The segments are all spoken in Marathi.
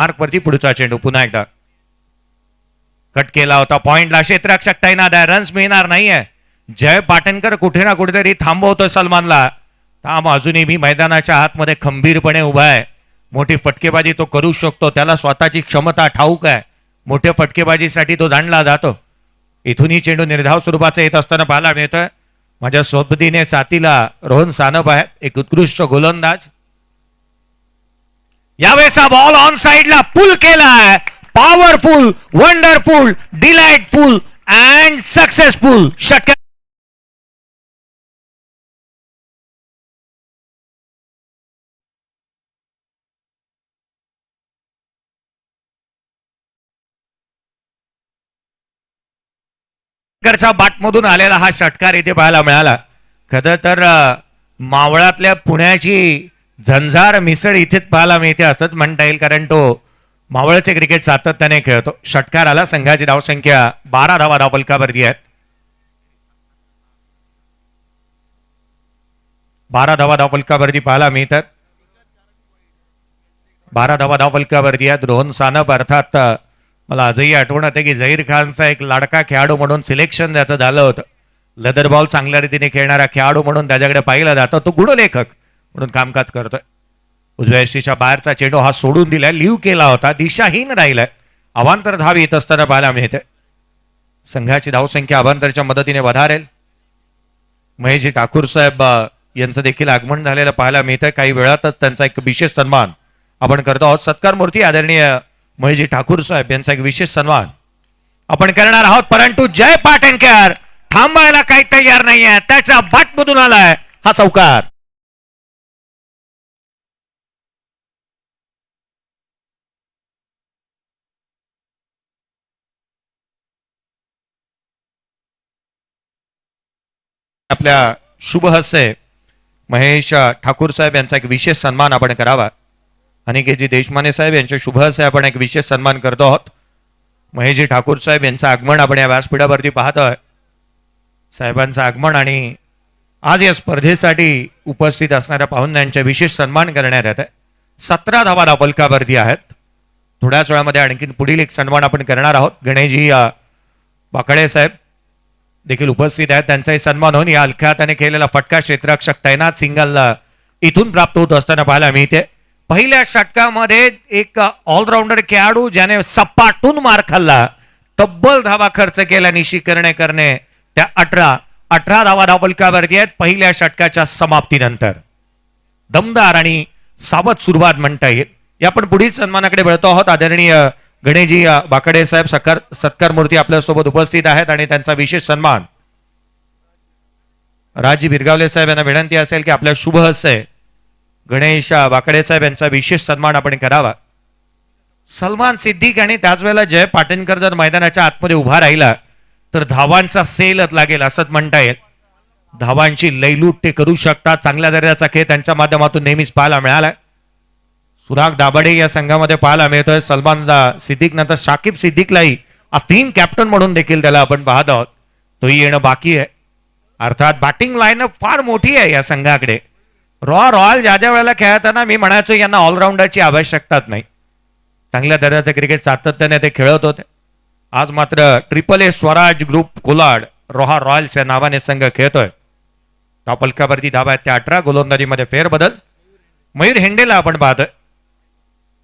मार्कवरती पुढचा चेंडू पुन्हा एकदा कट केला होता. पॉइंटला क्षेत्ररक्षक तैनात आहे. रन्स मिळणार नाहीये. जय पाटणकर कुठे ना कुठेतरी थांबवतोय सलमानला. थांब, अजूनही मी मैदानाच्या आतमध्ये खंबीरपणे उभा आहे. मोठी फटकेबाजी तो करू शकतो. त्याला स्वतःची क्षमता ठाऊक आहे. मोठ्या फटकेबाजीसाठी तो दांडला जातो. इथूनही चेंडू निर्धाव स्वरूपाचा येत असताना पाहायला मिळतोय. माझ्या सोबतीने साथीला रोहन सानप आहे, एक उत्कृष्ट गोलंदाज. यावेळेस बॉल ऑन साइडला पुल केलाय. Powerful, wonderful, delightful and successful षटकार बाटमधून आलेला हा षटकार इथे पाहायला मिळाला. खरं तर मावळातल्या पुण्याची झंझार मिसळ इथेच पाहायला मिळते असंच म्हणता येईल, कारण तो मावळचे क्रिकेट सातत्याने खेळतो. षटकार आला. संघाची धावसंख्या 12 धावा धावफलकावरती आहेत. 12 धावा धावफलकावरती पाहायला मिळतात. 12 धावा धावफलकावरती आहेत. रोहन सानप, अर्थात मला आजही आठवण आहे की झहीर खानचा एक लाडका खेळाडू म्हणून सिलेक्शन त्याचं झालं होतं. लेदर बॉल चांगल्या रीतीने खेळणारा खेळाडू म्हणून त्याच्याकडे पाहिलं जातं. तो गुणलेखक म्हणून कामकाज करतोय. उजव्या यष्टीच्या बाहेरचा चेंडू हा सोडून दिलाय. लिव्ह केला होता. दिशाहीन राहिलाय. अवांतर धाव येत असताना पाहायला मिळते. संघाची धावसंख्या अवांतरच्या मदतीने वधारेल. महेशजी ठाकूर साहेब यांचं देखील आगमन झालेलं पाहायला मिळतंय. काही वेळातच त्यांचा एक विशेष सन्मान आपण करतो आहोत. सत्कार मूर्ती आदरणीय महेशजी ठाकूर साहेब यांचा एक विशेष सन्मान आपण करणार आहोत. परंतु जय पाटणकर थांबायला काही तयार नाहीये. त्याच्या बाटमधून आलाय हा चौकार. आपल्या शुभ हस्ते महेश ठाकूर साहेब यांचा एक विशेष सन्मान आपण करावा. अनिकेतजी देशमाने साहेब यांच्या शुभ हस्ते आपण एक विशेष सन्मान करतो आहोत. महेशजी ठाकूर साहेब यांचं आगमन आपण या व्यासपीठावरती पाहतोय. साहेबांचं आगमन आणि आज या स्पर्धेसाठी उपस्थित असणाऱ्या पाहुण्यांचा विशेष सन्मान करण्यात येत आहे. 17 धावा धावफलकावरती आहेत. थोड्याच वेळामध्ये आणखी पुढील एक सन्मान आपण करणार आहोत. गणेशजी बाकडे साहेब देखील उपस्थित आहेत. त्यांचाही सन्मान होऊन या हलक्या हाताने केलेला फटका क्षेत्ररक्षक तैनात सिंगलला इथून प्राप्त होत असताना पाहायला मिळते. पहिल्या षटकामध्ये एक ऑलराऊंडर खेळाडू ज्याने सपाटून मार खाल्ला, तब्बल धावा खर्च केला निशी करणे त्या 18 धावा धावफलकावरती आहेत. पहिल्या षटकाच्या समाप्तीनंतर दमदार आणि सावध सुरुवात म्हणता येईल. या आपण पुढील सन्मानाकडे वळतो आहोत. आदरणीय गणेशजी बाकडे साहेब सत्कार मूर्ती आपल्यासोबत उपस्थित आहेत आणि त्यांचा विशेष सन्मान राजी बिरगावले साहेब यांना विनंती असेल की आपल्या शुभ हस्ते गणेश बाकडे साहेब यांचा विशेष सन्मान आपण करावा. सलमान सिद्दीक आणि त्याच वेळेला जय पाटणकर जर मैदानाच्या आतमध्ये उभा राहिला तर धावांचा सेलच लागेल असंच म्हणता येईल. धावांची लयलूट ते करू शकतात. चांगल्या दर्जाचा खेळ त्यांच्या माध्यमातून नेहमीच पाहायला मिळाला. सुराग दाभाडे या संघामध्ये पाहायला मिळतोय. सलमान सिद्दीक नंतर शाकिब सिद्दीकलाही आज टीम कॅप्टन म्हणून देखील त्याला आपण पाहत आहोत. तोही येणं बाकी आहे. अर्थात बॅटिंग लाईनअप फार मोठी आहे या संघाकडे. रॉयल ज्या वेळेला खेळताना मी म्हणायचो यांना ऑलराऊंडरची आवश्यकताच नाही. चांगल्या दर्जाचं क्रिकेट सातत्याने ते खेळत होते. आज मात्र AAA Swaraj group Kolad Royals या नावाने संघ खेळतोय. धावफलकावरती धावा आहेत त्या 18. गोलंदाजीमध्ये फेरबदल. मयूर हेंडेला आपण पाहतोय.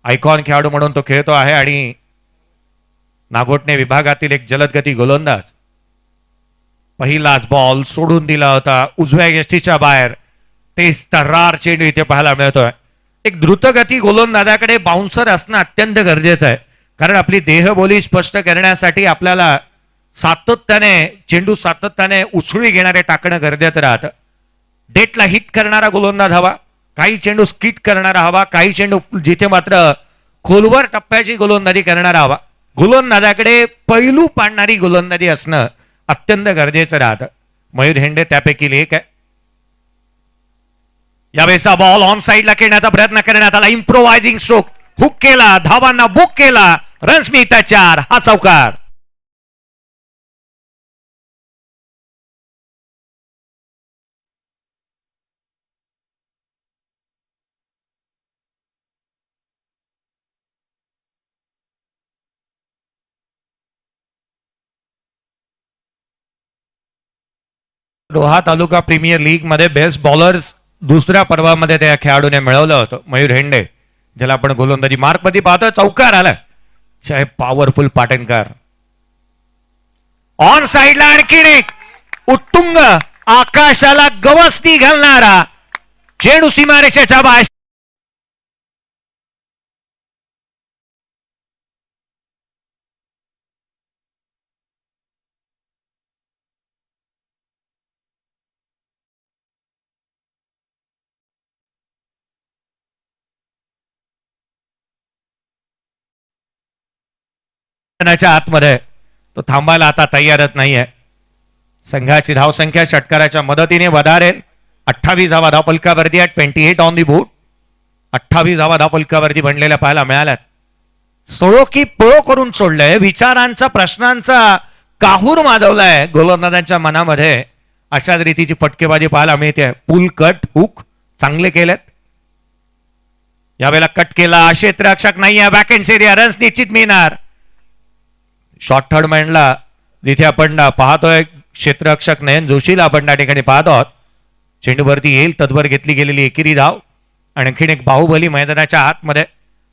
आयकॉन खेळाडू म्हणून तो खेळतो आहे आणि नागोठणे विभागातील एक जलदगती गोलंदाज. पहिलाच बॉल सोडून दिला होता उजव्या यष्टीच्या बाहेर. तेच तर्रार चेंडू इथे पाहायला मिळतोय. एक द्रुतगती गोलंदाजाकडे बाउन्सर असणं अत्यंत गरजेचं आहे, कारण आपली देहबोली स्पष्ट करण्यासाठी आपल्याला चेंडू सातत्याने उचळी घेणारे टाकणं गरजेचं राहतं. डेटला हिट करणारा गोलंदाज हवा, काही चेंडू स्किट करणारा हवा, काही चेंडू जिथे मात्र खोलवर टप्प्याची गोलंदाजी करणारा हवा. गोलंदाजाकडे पैलू पाडणारी गोलंदाजी असणं अत्यंत गरजेचं राहतं. मयूर हेंडे त्यापैकी एक आहे. यावेळेचा बॉल ऑन साइडला खेळण्याचा प्रयत्न करण्यात आला. इम्प्रोवायझिंग स्ट्रोक हुक केला, धावांना बुक केला, रन्स मिळतात 4. हा चौकार. रोहा तालुका प्रीमियर लीग मध्ये बेस्ट बॉलर्स दुसऱ्या पर्वामध्ये त्या खेळाडूने मिळवलं होतं, मयूर हेंडे, ज्याला आपण गोलंदाजी मार्कमध्ये पाहतो. चौकार आला, पॉवरफुल पाटणकर. ऑन साइडला आणखीन एक उत्तुंग आकाशाला गवसणी घालणारा चेंडू सीमारेषेच्या बाहेर. आतमध्ये तो थांबायला आता तयारच नाहीये. संघाची धावसंख्या षटकाराच्या मदतीने वधारेल. 28 धावा धावफलकावरती आहे. 28 ऑन दी बोर्ड. 28 धावा धावफलकावरती बनलेल्या पाहायला मिळाल्यात. सोळो की पळो करून सोडलंय. विचारांचा प्रश्नांचा काहूर माजवलाय गोलंदाजांच्या मनामध्ये. अशाच रीतीची फटकेबाजी पाहायला मिळते. पुल कट हुक चांगले केलेत. यावेळेला कट केला. क्षेत्ररक्षक नाहीये. बॅक एंड एरिया रन्स निश्चित मिळणार. शॉर्ट थर्ड मॅनला जिथे आपण पाहतोय क्षेत्ररक्षक नयन जोशीला आपण त्या ठिकाणी पाहत आहोत. चेंडूवरती येईल तत्वर घेतली गेलेली एकेरी धाव. आणखीन एक बाहुबली मैदानाच्या आतमध्ये.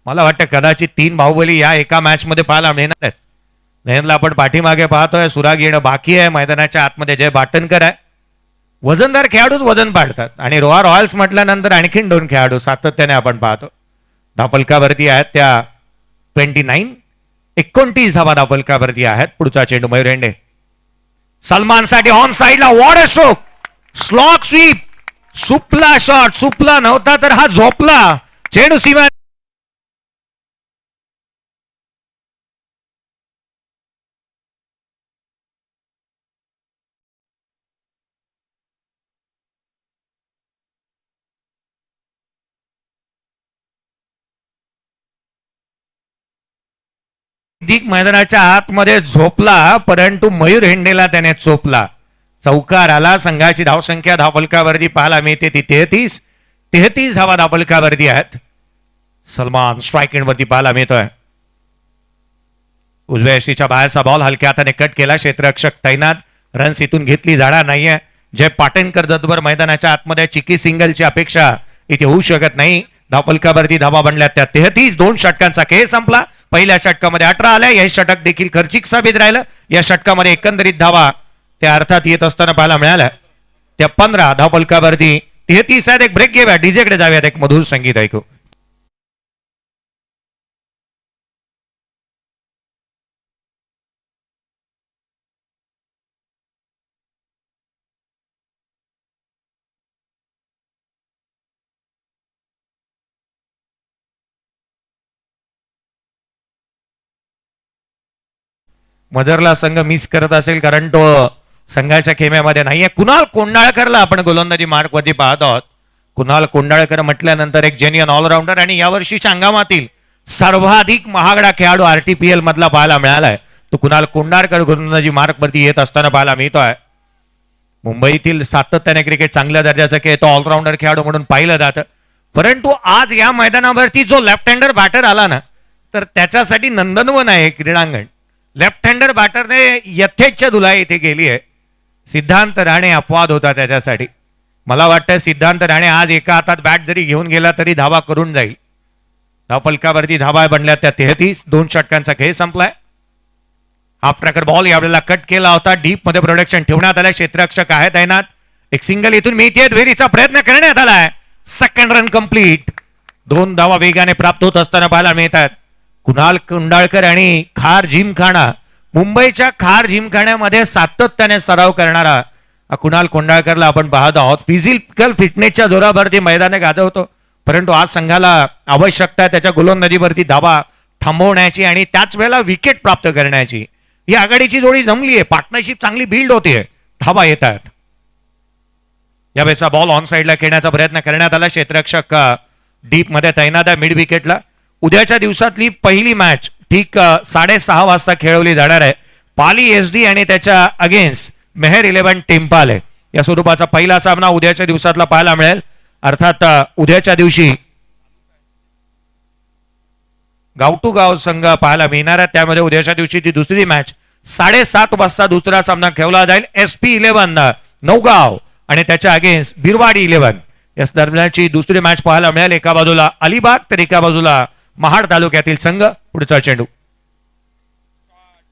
मला वाटतं कदाचित 3 बाहुबली या एका मॅच मध्ये पाहायला मिळणार आहेत. नयनला आपण पाठीमागे पाहतोय. सुराग येणं बाकी आहे. मैदानाच्या आतमध्ये जय बाटनकर आहे. वजनदार खेळाडूच वजन पाडतात. आणि रोहा रॉयल्स म्हटल्यानंतर आणखीन 2 खेळाडू सातत्याने आपण पाहतो. धावफलकावरती आहेत त्या 29 धावा धावफलकावरती आहेत. पुढचा चेंडू मयूर हेंडे. सलमान साठी ऑन साइडला वॉटर स्ट्रोक. Slog sweep. सुपला शॉट. सुपला नव्हता तर हा झोपला. चेंडू सीमा मैदानाच्या आतमध्ये झोपला, परंतु मयूर हेंडेला त्याने चोपला. चौकार आला. संघाची धावसंख्या धावफलकावरती पाहायला मिळते ती 33 धावा धावफलकावरती आहेत. सलमान स्ट्राईक एंड वरती पाहायला मिळतोय. उजव्या यष्टीच्या बाहेरचा बॉल हलक्या हाताने कट केला. क्षेत्ररक्षक तैनात. रन्स इथून घेतली जाणार नाहीये. जय पाटणकर जतभर मैदानाच्या आतमध्ये. चिकी सिंगलची अपेक्षा इथे होऊ शकत नाही. धावफलकावरती धावा बनल्या त्या 33. 2 षटकांचा खेळ संपला. पहिल्या षटकामध्ये 18 आल्या. हे षटक देखील खर्चिक साबित राहिलं. या षटकामध्ये एकंदरीत धावा त्या अर्थात येत असताना पाहायला मिळाल्या त्या 15. धावफलकावरती 33 आहेत. एक ब्रेक घेऊया. डीजेकडे जाऊयात. एक मधुर संगीत ऐकू. मदरला संघ मिस करत असेल कारण तो संघाच्या खेम्यामध्ये नाहीये. कुणाल कोंडाळकरला आपण गोलंदाजी मार्कवरती पाहत आहोत. कुणाल कोंडाळकर म्हटल्यानंतर एक जेन्युइन ऑलराऊंडर आणि यावर्षीच्या हंगामातील सर्वाधिक महागडा खेळाडू आरटीपीएल मधला पाहायला मिळालाय. तो कुणाल कोंडाळकर गोलंदाजी मार्कवरती येत असताना पाहायला मिळतोय. मुंबईतील सातत्याने क्रिकेट चांगल्या दर्जाचं खेळ तो ऑलराऊंडर खेळाडू म्हणून पाहिलं जातं. परंतु आज या मैदानावरती जो लेफ्ट हँडर बॅटर आला ना, तर त्याच्यासाठी नंदनवन आहे क्रीडांगण. लेफ्ट हँडर बॅटरने यथेच्छ धुलाई इथे गेली आहे. सिद्धांत राणे अपवाद होता त्याच्यासाठी. मला वाटतं सिद्धांत राणे आज एका हातात बॅट जरी घेऊन गेला तरी धावा करून जाईल. धावफलकावरती धावा बनल्या त्या 33. 2 षटकांचा खेळ संपलाय. हाफ ट्रॅकर बॉल यावेळेला कट केला होता. डीप मध्ये प्रोडक्शन ठेवण्यात आलं. क्षेत्ररक्षक आहे तैनात. एक सिंगल इथून मिळते. दुहेरीचा प्रयत्न करण्यात आलाय. Second run complete. 2 धावा वेगाने प्राप्त होत असताना पाहायला मिळतात. कुणाल कोंडाळकर आणि खार जिमखाना. मुंबईच्या खार जिमखान्यामध्ये सातत्याने सराव करणारा कुणाल कोंडाळकरला आपण पाहत आहोत. फिजिकल फिटनेसच्या जोरावरती मैदाने गाजवतो. परंतु आज संघाला आवश्यकता त्याच्या गोलंदाजीवरती धावा थांबवण्याची आणि त्याच वेळेला विकेट प्राप्त करण्याची. ही आघाडीची जोडी जमली आहे. पार्टनरशिप चांगली बिल्ड होते. धावा येतात. यावेळेचा बॉल ऑन साइडला खेळण्याचा प्रयत्न करण्यात आला. क्षेत्ररक्षक डीप मध्ये तैनात आहे मिड विकेटला. उद्याच्या दिवसातली पहिली मॅच ठीक 6:30 वाजता खेळवली जाणार आहे. पाली एसडी आणि त्याच्या अगेन्स्ट मेहर 11 टेम्पाले या स्वरूपाचा पहिला सामना उद्याच्या दिवसातला पाहायला मिळेल. अर्थात उद्याच्या दिवशी गाव टू गाव संघ पाहायला मिळणार आहे. त्यामध्ये उद्याच्या दिवशी ती दुसरी मॅच 7:30 वाजता दुसरा सामना खेळला जाईल. SP 11 नौगाव आणि त्याच्या अगेन्स्ट बिरवाडी 11 या दरम्यानची दुसरी मॅच पाहायला मिळेल. एका बाजूला अलिबाग तर एका बाजूला महाड तालुक्यातील संघ. पुढचा चेंडू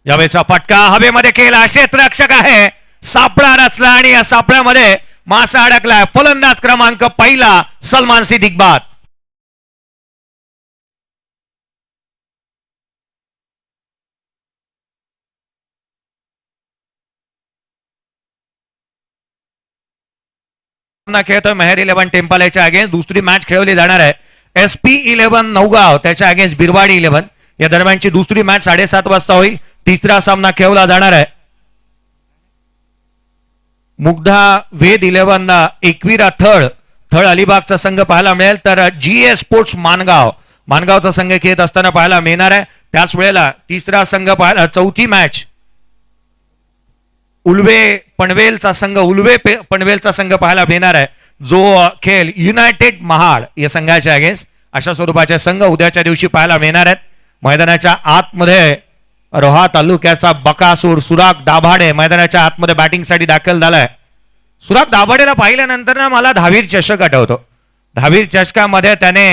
यावेळेचा फटका हवेमध्ये केला. क्षेत्ररक्षक आहे, सापळा रचला आणि या सापळ्यामध्ये मासा अडकलाय. फलंदाज क्रमांक पहिला सलमान सिद्दीकबाद. खेळतोय मेहर 11 टेम्पालेच्या अगेन्स्ट. दुसरी मॅच खेळवली जाणार आहे SP 11 नौगाव त्याच्या अगेन्स्ट बिरवाडी 11 या दरम्यानची दुसरी मॅच 7:30 वाजता होईल. तिसरा सामना खेळवला जाणार आहे मुग्धा वेद 11 एकविरा थळ अलिबागचा संघ पाहायला मिळेल. तर GS स्पोर्ट्स मानगावचा संघ खेळत असताना पाहायला मिळणार आहे. त्याच वेळेला तिसरा संघ पाहायला, चौथी मॅच उल्वे पनवेलचा संघ पाहायला मिळणार आहे, जो खेळ युनायटेड महाड या संघाच्या अगेन्स्ट. अशा स्वरूपाचे संघ उद्याच्या दिवशी पाहायला मिळणार आहेत. मैदानाच्या आतमध्ये रोहा तालुक्याचा बकासूर सुराग दाभाडे मैदानाच्या आतमध्ये बॅटिंगसाठी दाखल झालाय. सुराग दाभाडेला पाहिल्यानंतर ना मला धावीर चषक आठवतो. धावीर चषकामध्ये त्याने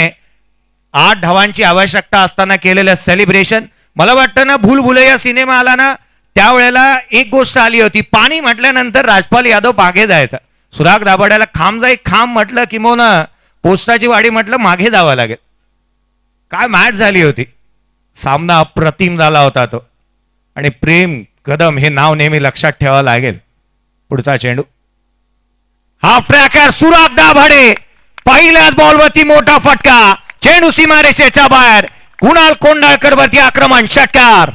8 धावांची आवश्यकता असताना केलेलं सेलिब्रेशन. मला वाटतं ना भूलभुलैया सिनेमा आला ना त्यावेळेला एक गोष्ट आली होती, पाणी म्हटल्यानंतर राजपाल यादव मागे जायचा. सुराग दाभाड्याला खांब म्हटलं किंवा पोस्टाची वाडी म्हटलं मागे जावं लागेल. काय मॅच झाली होती. सामना अप्रतिम झाला होता तो. आणि प्रेम कदम हे नाव नेहमी लक्षात ठेवावं लागेल. पुढचा चेंडू हाफ ट्रॅकर सुराग दाभाडे पहिल्याच बॉलवरती मोठा फटका. चेंडू सीमारेषेच्या बाहेर. कुणाल कोंडाळकर वरती आक्रमण षटकार.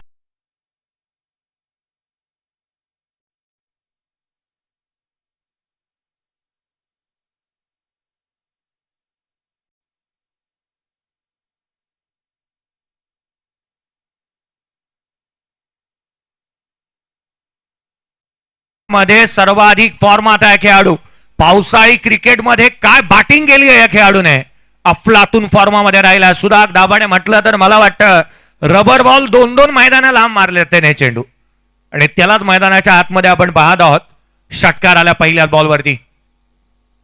मध्ये सर्वाधिक फॉर्मात आहे खेळाडू. पावसाळी क्रिकेटमध्ये काय बॅटिंग केली आहे या खेळाडूने. अफलातून फॉर्मामध्ये राहिला सुराग दाभाडे. म्हटलं तर मला वाटतं रबर बॉल 2-2 मैदाना लांब मारले त्याने चेंडू. आणि त्यालाच मैदानाच्या आतमध्ये आपण पाहत आहोत. षटकार आला पहिल्या बॉलवरती.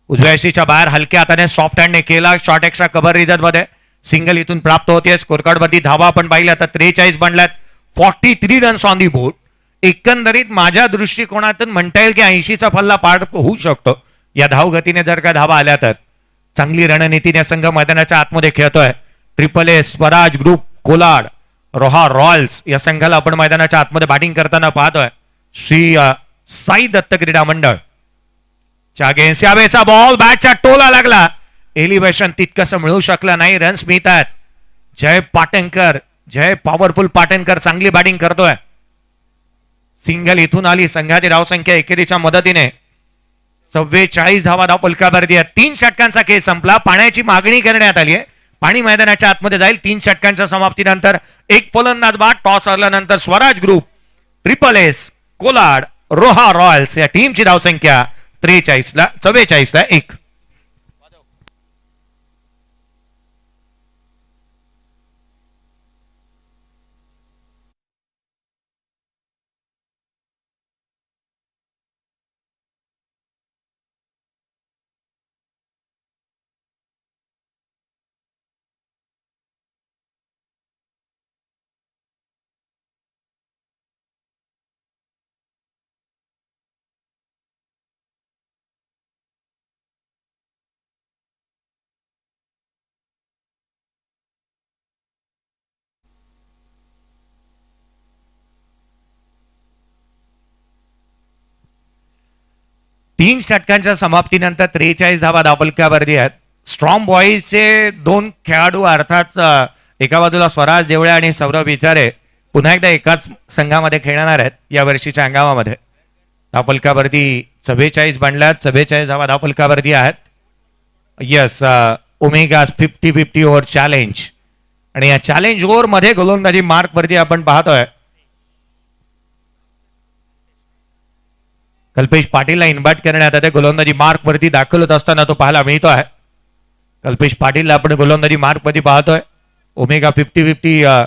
उजव्या यशीच्या बाहेर हलक्या हाताने सॉफ्ट हँडने केला. शॉर्ट एक्स्ट्रा कव्हर रिझल्ट मध्ये सिंगल इथून प्राप्त होते. स्कोर कार्ड वरती धावा आपण पाहिल्या तर 43 बनल्यात. 43 रन्स ऑन दी बोर्ड. एकंदरीत माझ्या दृष्टिकोनातून म्हणता येईल की 80चा फल्ला पार होऊ शकतो या धावगतीने जर का धावा आल्या तर. चांगली रणनीतीने संघ मैदानाच्या आतमध्ये खेळतोय. AAA Swaraj group Kolad Roha Royals या संघाला आपण मैदानाच्या आतमध्ये बॅटिंग करताना पाहतोय. श्री साई दत्त क्रीडा मंडळ यावेळेचा बॉल बॅटच्या टोला लागला. एलिव्हेशन तितकंसं मिळू शकलं नाही. रन्स मिळतात. जय पॉवरफुल पाटणकर चांगली बॅटिंग करतोय. सिंगल इथून आली. संघाची धावसंख्या एकेरीच्या मदतीने 44 धावा धावफलकावरती आहेत. 3 षटकांचा खेळ संपला. पाण्याची मागणी करण्यात आली आहे. पाणी मैदानाच्या आतमध्ये जाईल. 3 षटकांच्या समाप्तीनंतर एक फलंदाज बाद. टॉस हरल्यानंतर Swaraj Group AAA Kolad Roha Royals या टीमची धावसंख्या 44ला 1. तीन षटकांच्या समाप्तीनंतर 43 धावा धावफलकावरती आहेत. स्ट्रॉंग बॉईजचे 2 खेळाडू अर्थात एका बाजूला स्वराज देवळे आणि सौरभ विचारे पुन्हा एकदा एकाच संघामध्ये खेळणार आहेत या वर्षीच्या हंगामामध्ये. धावफलकावरती 44 बनल्यात. 44 धावा धावफलकावरती आहेत. Yes omega 50-50 over challenge. आणि या चॅलेंज ओव्हर मध्ये गोलंदाजी मार्क वरती आपण पाहतोय कल्पेश पाटीलला इन्व्हाइट करण्यात आले. गोलंदाजी मार्क वरती दाखल होत असताना तो पाहायला मिळतो आहे. कल्पेश पाटीलला आपण गोलंदाजी मार्क वरती पाहतोय. ओमेगा 50-50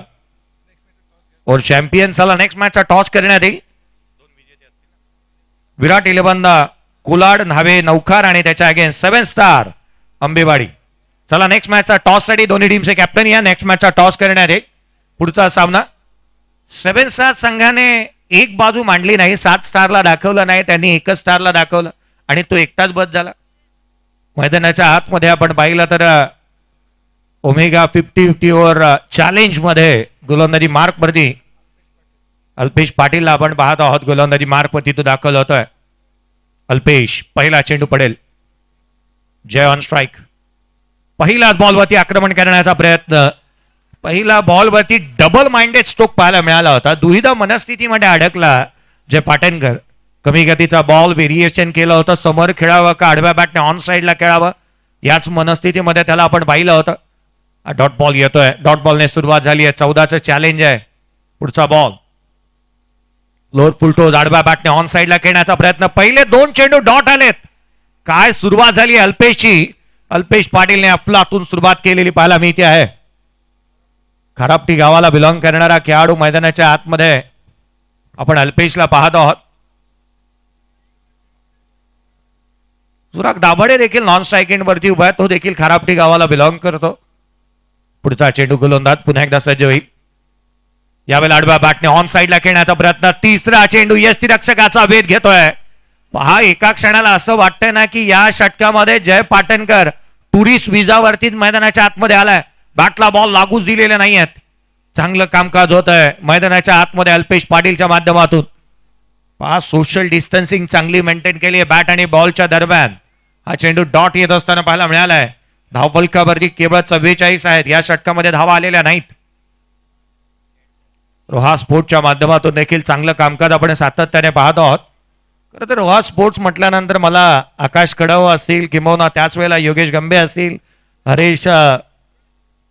और चॅम्पियन्सला नेक्स्ट मॅचचा टॉस करण्यात येईल. विराट 11 कोलाड, न्हावे, नौखार आणि त्याच्या अगेन्स्ट 7 स्टार अंबेवाडी. चला नेक्स्ट मॅचचा टॉस साठी दोन्ही टीमचे कॅप्टन या. नेक्स्ट मॅचचा टॉस करणारे पुढचा सामना 7 स्टार संघाने एक बाजू मांडली नाही, 7 स्टारला दाखवलं नाही, त्यांनी एकच स्टारला दाखवलं आणि तो एकटाच बद झाला. मैदानाच्या आतमध्ये आपण पाहिलं तर ओमेगा 50-50 ओव्हर चॅलेंज मध्ये गोलंदाजी मार्क वरती अल्पेश पाटीलला आपण पाहत आहोत. गोलंदाजी मार्क वरती तो दाखल होतोय. अल्पेश पहिला चेंडू पडेल. जय ऑन स्ट्राईक. पहिला बॉलवरती आक्रमण करण्याचा प्रयत्न. पहिला बॉलवरती डबल माइंडेड स्ट्रोक पाहायला मिळाला होता. दुविधा मनस्थितीमध्ये अडकला जय पाटणकर. कमी गतीचा बॉल व्हेरिएशन केलं होतं. समोर खेळावं का आडव्या बॅटने ऑन साईडला खेळावं याच मनस्थितीमध्ये त्याला आपण पाहिलं होतं. डॉट बॉल येतोय. डॉट बॉलने सुरुवात झाली आहे. 14चं चॅलेंज आहे. पुढचा बॉल लोअर फुल टोज आडव्या बॅटने ऑन साईडला खेळण्याचा प्रयत्न. पहिले 2 चेंडू डॉट आलेत. काय सुरुवात झाली अल्पेशची. अल्पेश पाटीलने अफलातून सुरुवात केलेली पाहायला मिळते आहे. खराबटी गावाला बिलॉंग करणारा खेळाडू मैदानाच्या आतमध्ये आपण अल्पेशला पाहत आहोत. सुराग दाभाडे देखील नॉन स्ट्राईक एंड वरती उभा आहे. तो देखील खराबटी गावाला बिलॉंग करतो. पुढचा चेंडू गोलंदाज पुन्हा एकदा सज्ज होईल. यावेळेला आडव्या बॅटने ऑन साईडला खेळण्याचा प्रयत्न. तिसरा चेंडू यष्टिरक्षकाचा वेध घेतोय. पहा एका क्षणाला असं वाटतंय ना की या षटकामध्ये जय पाटणकर टुरिस्ट विजावरतीच मैदानाच्या आतमध्ये आलाय. बॅटला बॉल लागूच दिलेले नाही आहेत. चांगलं कामकाज होत आहे मैदानाच्या आतमध्ये अल्पेश पाटीलच्या माध्यमातून. पहा सोशल डिस्टन्सिंग चांगली मेंटेन केली आहे बॅट आणि बॉलच्या दरम्यान. हा चेंडू डॉट येत असताना पाहायला मिळालाय. धावफलकावरती केवळ 44 आहेत. या षटकामध्ये धावा आलेल्या नाहीत. रोहा स्पोर्ट्सच्या माध्यमातून देखील चांगलं कामकाज आपण सातत्याने पाहत आहोत. खरं तर रोहा स्पोर्ट्स म्हटल्यानंतर मला आकाश कडव असतील किंवा त्याच वेळेला योगेश गंबे असतील, हरेश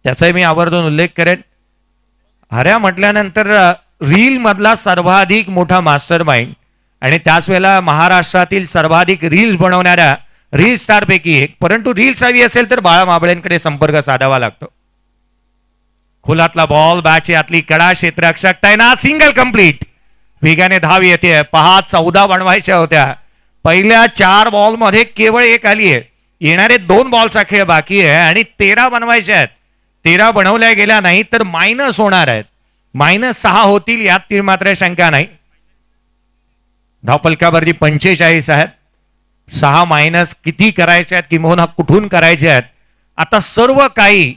त्याचाही मी आवर्जून उल्लेख करेन. हऱ्या म्हटल्यानंतर रील मधला सर्वाधिक मोठा मास्टर माइंड आणि त्याच वेळेला महाराष्ट्रातील सर्वाधिक रील्स बनवणाऱ्या रील स्टार पैकी एक. परंतु रील्स हवी असेल तर बाळा माबळेंकडे संपर्क साधावा लागतो. खोलातला बॉल बॅटची आतली कडा क्षेत्ररक्षक तैनात. Single complete. वेगाने धाव येते. पहा 14 बनवायच्या होत्या. पहिल्या 4 बॉल मध्ये केवळ एक आली आहे. येणारे 2 बॉलचा खेळ बाकी आहे आणि 13 बनवायचे आहेत. 13 बनवल्या गेल्या नाही तर मायनस होणार आहेत. -6 होतील यात ती मात्र शंका नाही. धावफलकावरती 45 आहेत. 6 मायनस किती करायचे आहेत किंवा कुठून करायचे आहेत आता सर्व काही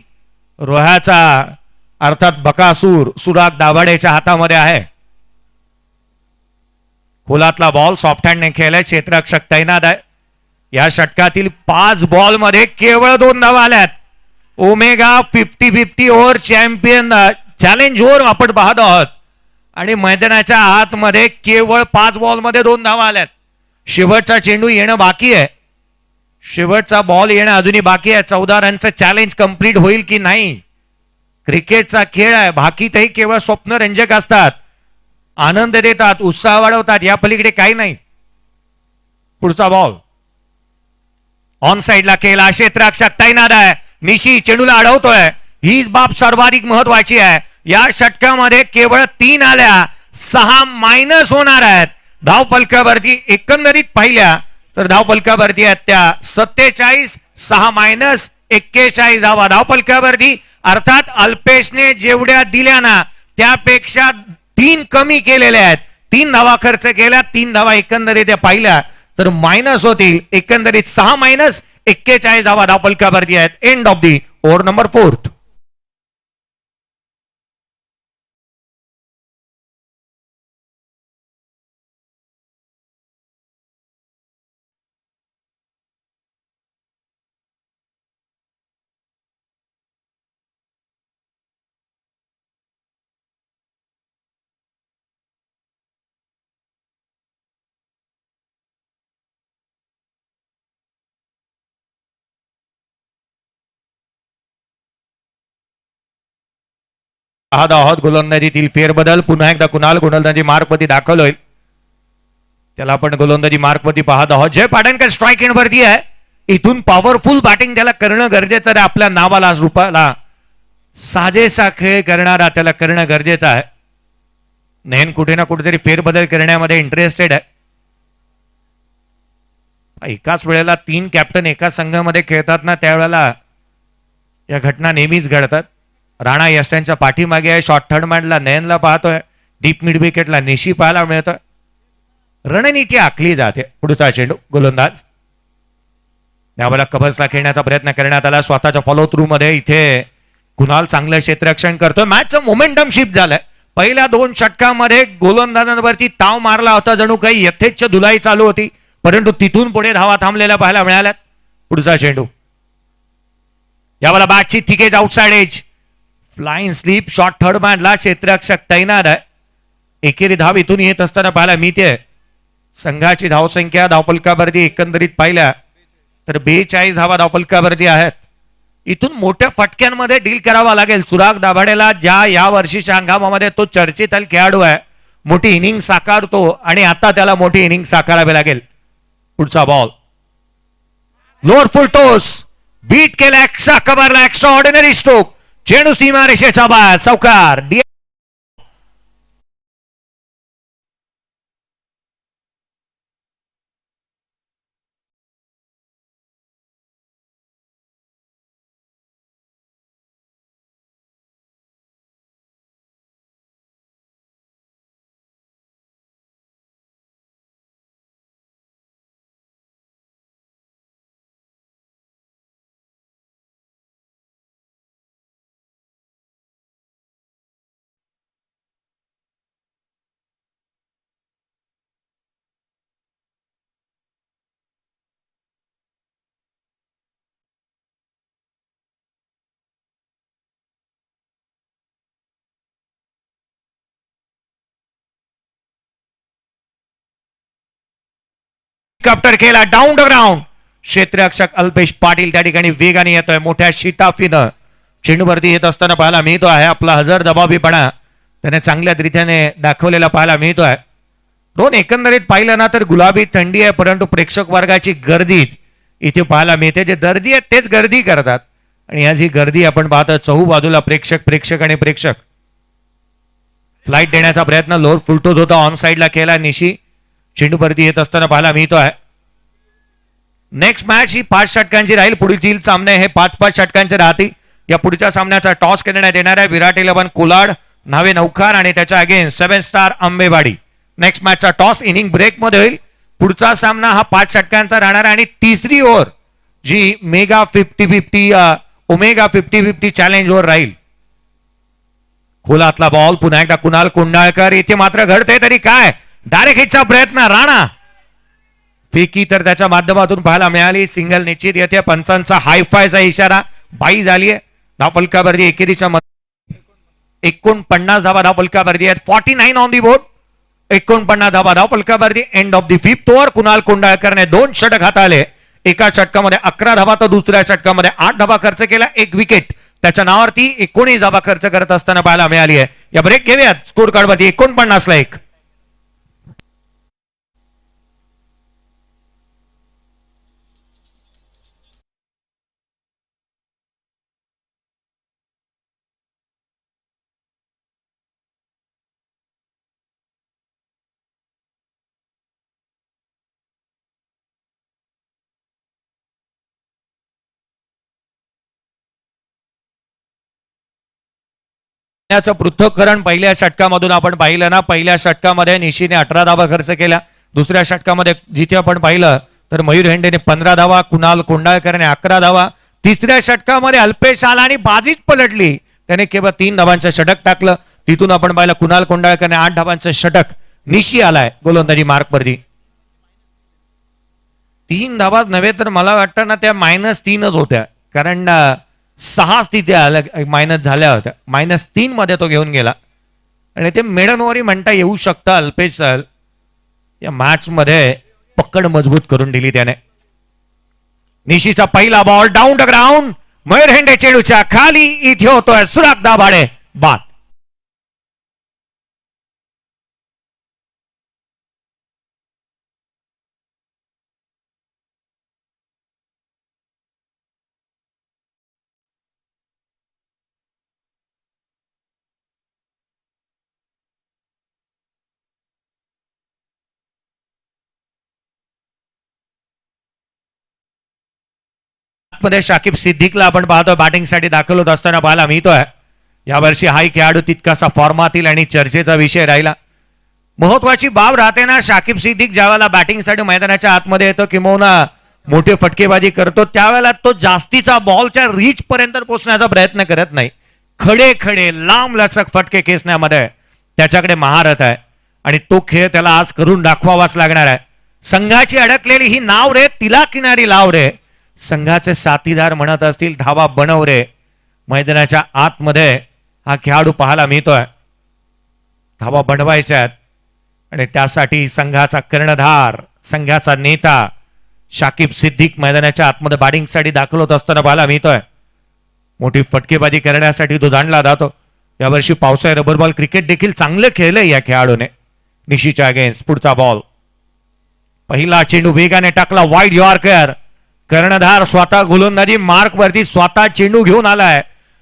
रोह्याचा अर्थात बकासूर सुराग दाभाडेच्या हातामध्ये आहे. खोलातला बॉल सॉफ्ट हँडने खेळलाय. क्षेत्ररक्षक तैनात आहे. या षटकातील 5 बॉल मध्ये केवळ 2 धावा आल्यात. Omega 50-50 over champion challenge over आपण पाहत आहोत आणि मैदानाच्या आतमध्ये केवळ 5 बॉल मध्ये 2 धावा आल्यात. शेवटचा चेंडू येणं बाकी आहे. शेवटचा बॉल येणं अजूनही बाकी आहे. 14 रनचं चॅलेंज कंप्लीट होईल की नाही. क्रिकेटचा खेळ आहे. बाकीतही केवळ स्वप्नरंजक असतात. आनंद देतात, उत्साह वाढवतात. या पलीकडे काही नाही. पुढचा बॉल ऑन साइडला केला. क्षेत्ररक्षक तैनात आहे. निशी चेंडूला अडवतोय. हीच बाब सर्वाधिक महत्वाची आहे. या षटकामध्ये केवळ 3 आल्या. 6 मायनस होणार आहेत. धावफलकावरती एकंदरीत पाहिल्या तर धावफलकावरती आहेत त्या 47. 6 मायनस 41 धावा धावफलकावरती. अर्थात अल्पेशने जेवढ्या दिल्या ना त्यापेक्षा 3 कमी केलेल्या आहेत. 3 धावा खर्च केल्या. 3 धावा एकंदरीत पाहिल्या तर मायनस होतील. एकंदरीत 6 मायनस 41 धावा धावफलकावरती आहेत. End of the over number 4. पाहत आहोत गोलंदाजीतील फेरबदल. पुन्हा एकदा कुणाल गोलंदाजी मार्कवरती दाखल होईल. त्याला आपण गोलंदाजी मार्कवरती पाहत आहोत. जय पाटणकर स्ट्राईक एंड वरती आहे. इथून पॉवरफुल बॅटिंग त्याला करणं गरजेचं आहे. आपल्या नावाला रूपाला साजेसा खेळ करणारा त्याला करणं गरजेचं आहे. नेहन कुठे ना कुठेतरी फेरबदल करण्यामध्ये इंटरेस्टेड आहे. एकाच वेळेला 3 कॅप्टन एकाच संघामध्ये खेळतात ना, त्यावेळेला या घटना नेहमीच घडतात. राणा यशांच्या पाठीमागे आहे. शॉर्ट थर्ड मॅनला नयनला पाहतोय. डीप मिड विकेटला निशी पाहायला मिळतोय. रणनीती आखली जाते. पुढचा चेंडू गोलंदाज यावेळेला कबर्सला खेळण्याचा प्रयत्न करण्यात आला. स्वतःच्या फॉलो थ्रू मध्ये इथे कुणाल चांगलं क्षेत्ररक्षण करतोय. मॅचचं मोमेंटम शिफ्ट झालंय. पहिल्या 2 षटकामध्ये गोलंदाजांवरती ताव मारला होता. जणू काही यथेच्छ धुलाई चालू होती, परंतु तिथून पुढे धावा थांबलेल्या पाहायला मिळाल्यात. पुढचा चेंडू यावेळेला बॅटची thick edge outside edge. Flying slip short third मॅनला क्षेत्ररक्षक तैनात आहे. एकेरी धाव इथून येत असताना पाहायला मिळते. संघाची धावसंख्या धावफलकावरती एकंदरीत पाहिल्या तर 42 धावा धावफलकावरती आहेत. इथून मोठ्या फटक्यांमध्ये डील करावा लागेल सुराग दाभाडेला, ज्या या वर्षीच्या हंगामामध्ये तो चर्चित खेळाडू आहे. मोठी इनिंग साकारतो आणि आता त्याला मोठी इनिंग साकारावी लागेल. पुढचा ball lower full toss beat केला. एक्स्ट्रा कव्हरला एक्स्ट्रा ऑर्डिनरी स्ट्रोक. चेंडू सीमा रेषेच्या बाहेर. चौकार. हेलिकॉप्टर केला डाऊन द ग्राउंड. क्षेत्ररक्षक अल्पेश पाटील त्या ठिकाणी वेगाने येतोय. मोठ्या शिताफीनं चेंडूवरती येत असताना पाहायला मिळतो आहे. आपला हजर दबावीपणा त्याने चांगल्या रीतीने दाखवलेला पाहायला मिळतोय. दोन एकंदरीत पाहिलं ना तर गुलाबी थंडी आहे, परंतु प्रेक्षक वर्गाची गर्दी इथे पाहायला मिळते. जे गर्दी आहेत तेच गर्दी करतात आणि आज ही गर्दी आपण पाहतो. चहू बाजूला प्रेक्षक प्रेक्षक आणि प्रेक्षक. फ्लाईट देण्याचा प्रयत्न लोअर फुलटोज होता. ऑन साईडला केला निशी. चेंडूवरती येत असताना पाहायला मिळतो आहे. नेक्स्ट मॅच ही 5 षटकांची राहील. पुढील सामने हे 5-5 षटकांचे राहतील. या पुढच्या सामन्याचा टॉस करण्यात येणार आहे. विराट 11 कोलाड, नावे नौखार आणि त्याच्या अगेन्स्ट 7 स्टार आंबेवाडी. नेक्स्ट मॅचचा टॉस इनिंग ब्रेक मध्ये होईल. पुढचा सामना हा 5 षटकांचा राहणार आणि तिसरी ओव्हर जी मेगा 50-50 ओमेगा 50-50 चॅलेंज ओव्हर राहील. खोलातला बॉल पुन्हा एकदा कुणाल कोंडाळकर. इथे मात्र घडते तरी काय, डायरेक्ट हिटचा प्रयत्न. राणा फेकी तर त्याच्या माध्यमातून पाहायला मिळाली. सिंगल निश्चित येते. पंचांचा हायफायचा इशारा. बाई झालीय. धावफलकावरती एकेरीच्या 49 धावा धावफलकावरती आहेत. 49 ऑन दी बोर्ड. 49 धावा धावफलकावरती. End of the 5th over. Kunal कोंडाळकरने 2 षटक हाताळले. एका षटकामध्ये 11 धावा तर दुसऱ्या षटकामध्ये 8 धावा खर्च केला. 1 विकेट त्याच्या नावावरती 19 धावा खर्च करत असताना पाहायला मिळाली आहे. या ब्रेक घेऊयात. स्कोर कार्डवरती 49 ला 1. पृथक्करण पहिल्या षटकामधून आपण पाहिलं ना. पहिल्या षटकामध्ये निशीने 18 धावा खर्च केल्या. दुसऱ्या षटकामध्ये जिथे आपण पाहिलं तर मयूर हेंडेने 15 धावा, कुणाल कोंडाळकरने 11 धावा. तिसऱ्या षटकामध्ये अल्पेश आला आणि बाजीच पलटली. त्याने केवळ 3 धावांचं षटक टाकलं. तिथून आपण पाहिलं कुणाल कोंडाळकरने 8 धावांचं षटक. निशी आलाय गोलंदाजी मार्कवरती. 3 धावा नव्हे तर मला वाटतं ना त्या -3च होत्या, कारण 6 तिथे मायनस झाल्या होत्या. -3 मध्ये तो घेऊन गेला आणि ते मेडन ओव्हर म्हणता येऊ शकतं. अल्पेश या मॅच मध्ये पकड मजबूत करून दिली त्याने. निशीचा पहिला ball down the ground. Mayur Hende चेंडूच्या खाली. इथे होतोय सुराग दाभाडे बाद. आतमध्ये शाकिब सिद्दीकला आपण पाहतोय बॅटिंगसाठी दाखल होत असताना पाहायला मिळतोय. यावर्षी हाही खेळाडू तितकासा फॉर्मातील आणि चर्चेचा विषय राहिला. महत्वाची बाब राहते ना, शाकिब सिद्दीक ज्यावेळेला बॅटिंगसाठी मैदानाच्या आतमध्ये येतो किंवा मोठी फटकेबाजी करतो त्यावेळेला तो जास्तीचा बॉलच्या रीच पर्यंत पोहोचण्याचा प्रयत्न करत नाही. खडे खडे लांब लचक फटके खेचण्यामध्ये त्याच्याकडे महारथ आहे आणि तो खेळ त्याला आज करून दाखवावाच लागणार आहे. संघाची अडकलेली ही नाव रे, तिला किनारी लाव रे. संघाचे साथीदार म्हणत असतील धावा बनव रे. मैदानाच्या आतमध्ये हा खेळाडू पाहायला मिळतोय. धावा बनवायच्या आहेत आणि त्यासाठी संघाचा कर्णधार, संघाचा नेता शाकिब सिद्दीक मैदानाच्या आतमध्ये बॅटिंगसाठी दाखल होत असताना पाहायला मिळतोय. मोठी फटकेबाजी करण्यासाठी तो जाणला जातो. यावर्षी पावसाळी रबर बॉल क्रिकेट देखील चांगलं खेळलंय या खेळाडूने. निशीच्या अगेन्स्ट पुढचा बॉल, पहिला चेंडू वेगाने टाकला, वाईड यॉर्कर. कर्णधार स्वतः गोलंदाजी मार्क वरती स्वतः चेंडू घेऊन आलाय.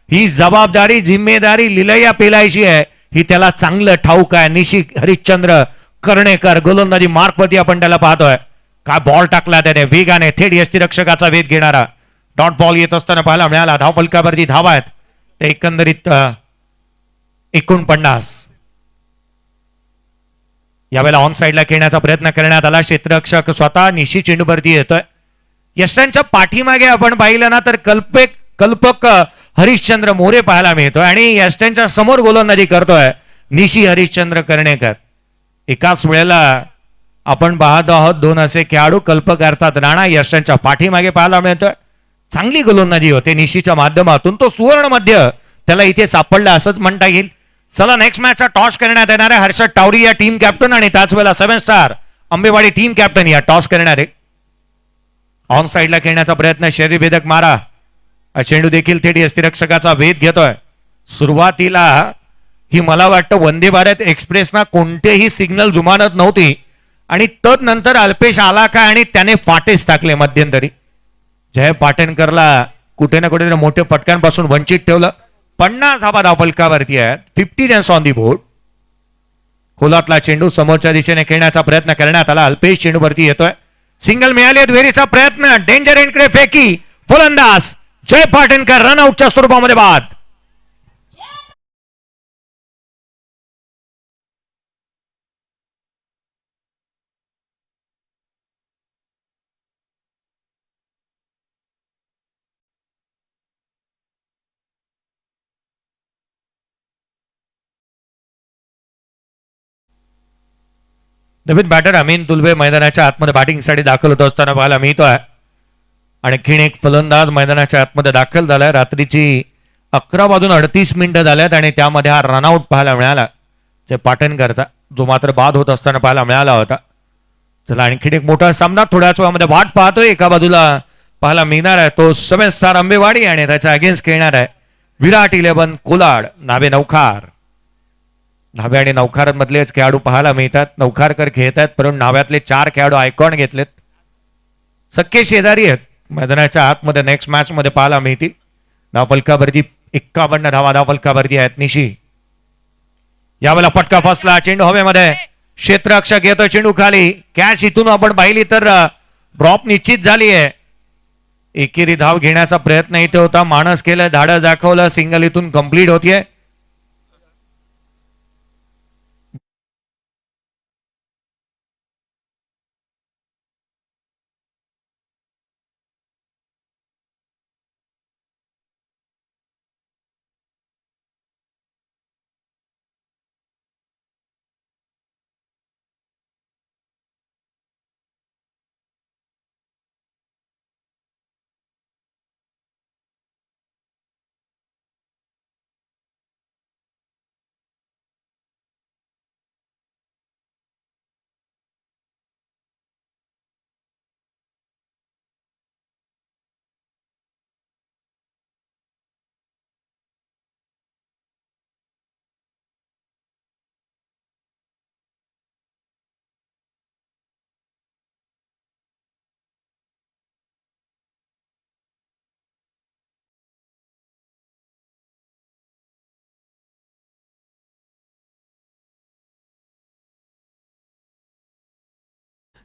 ही जबाबदारी, जिम्मेदारी लिलया पेलायची आहे ही त्याला चांगलं ठाऊक आहे. निशी हरिश्चंद्र कर्णेकर गोलंदाजी मार्क वरती आपण त्याला पाहतोय. काय बॉल टाकला त्याने वेगाने, थेट यष्टीरक्षकाचा वेध घेणारा. डॉट बॉल येत असताना पाहायला मिळाला. धावफलकावरती धावा आहेत ते एकंदरीत 49. यावेळेला ऑन साईडला खेळण्याचा प्रयत्न करण्यात आला. क्षेत्ररक्षक स्वतः निशी चेंडूवरती येतोय. यशांच्या पाठीमागे आपण पाहिलं ना तर कल्पक हरिश्चंद्र मोरे पाहायला मिळतोय आणि यशांच्या समोर गोलंदाजी करतोय निशी हरिश्चंद्र कर्णेकर. एकाच वेळेला आपण पाहत आहोत दोन असे खेळाडू कल्पक अर्थात राणा यशांच्या पाठीमागे पाहायला मिळतोय. चांगली गोलंदाजी होते निशीच्या माध्यमातून. तो सुवर्ण मध्य त्याला इथे सापडला असंच म्हणता येईल. चला नेक्स्ट मॅचचा टॉस करण्यात येणार आहे. हर्षद टावरी या टीम कॅप्टन आणि त्याच वेळेला 7 स्टार आंबेवाडी टीम कॅप्टन या टॉस करणार आहे. ऑन साईडला खेळण्याचा प्रयत्न, शरीरभेदक मारा. चेंडू देखील थेट यष्टीरक्षकाचा वेध घेतोय. सुरुवातीला ही मला वाटतं वंदे भारत एक्सप्रेसना कोणतेही सिग्नल जुमानत नव्हती आणि तदनंतर अल्पेश आला काय आणि त्याने फाटेच टाकले मध्यंतरी. जय पाटणकरला कुठे ना कुठे मोठ्या फटक्यांपासून वंचित ठेवलं. 50 धावा धावफलकावरती आहेत. 50 रन्स ऑन दी बोर्ड. खोलातला चेंडू समोरच्या दिशेने खेळण्याचा प्रयत्न करण्यात आला. अल्पेश चेंडूवरती येतोय. सिंगल मिळाली, दुहेरीचा प्रयत्न, डेंजर एंडकडे फेकी, फलंदाज जय पाटणकर रनआउटच्या स्वरूपामध्ये बाद. नवीन बॅटर अमीन तुलबे मैदानाच्या आतमध्ये बॅटिंगसाठी दाखल होत असताना पाहायला मिळतोय. आणखीन एक फलंदाज मैदानाच्या आतमध्ये दाखल झालाय. रात्रीची 11:38 झाल्यात आणि त्यामध्ये हा रनआउट पाहायला मिळाला जे पाटणकरचा, जो मात्र बाद होत असताना पाहायला मिळाला होता. चला आणखीन एक मोठा सामना थोड्याच वेळामध्ये वाट पाहतोय. एका बाजूला पाहायला मिळणार आहे तो 7 स्टार आंबेवाडी आणि त्याच्या अगेन्स्ट खेळणार आहे विराट 11 कोलाड. नावे नौखार. नावे आणि नौखार मधलेच खेळाडू पाहायला मिळतात. नौखारकर खेळत आहेत परंतु नाव्यातले 4 खेळाडू आयकॉन घेतलेत. सख्खे शेजारी आहेत. मैदानाच्या आतमध्ये नेक्स्ट मॅच मध्ये पाहायला मिळतील. धावफलकावरती 51 धावा धावफलकावरती आहेत निशी. यावेळेला फटका फसला, चेंडू हवेमध्ये, क्षेत्ररक्षक येतोय चेंडू खाली. कॅच इथून आपण पाहिली तर ड्रॉप निश्चित झाली आहे. एकेरी धाव घेण्याचा प्रयत्न इथे होता. माणस केलं, धाडस दाखवलं, सिंगल इथून कंप्लीट होतीये.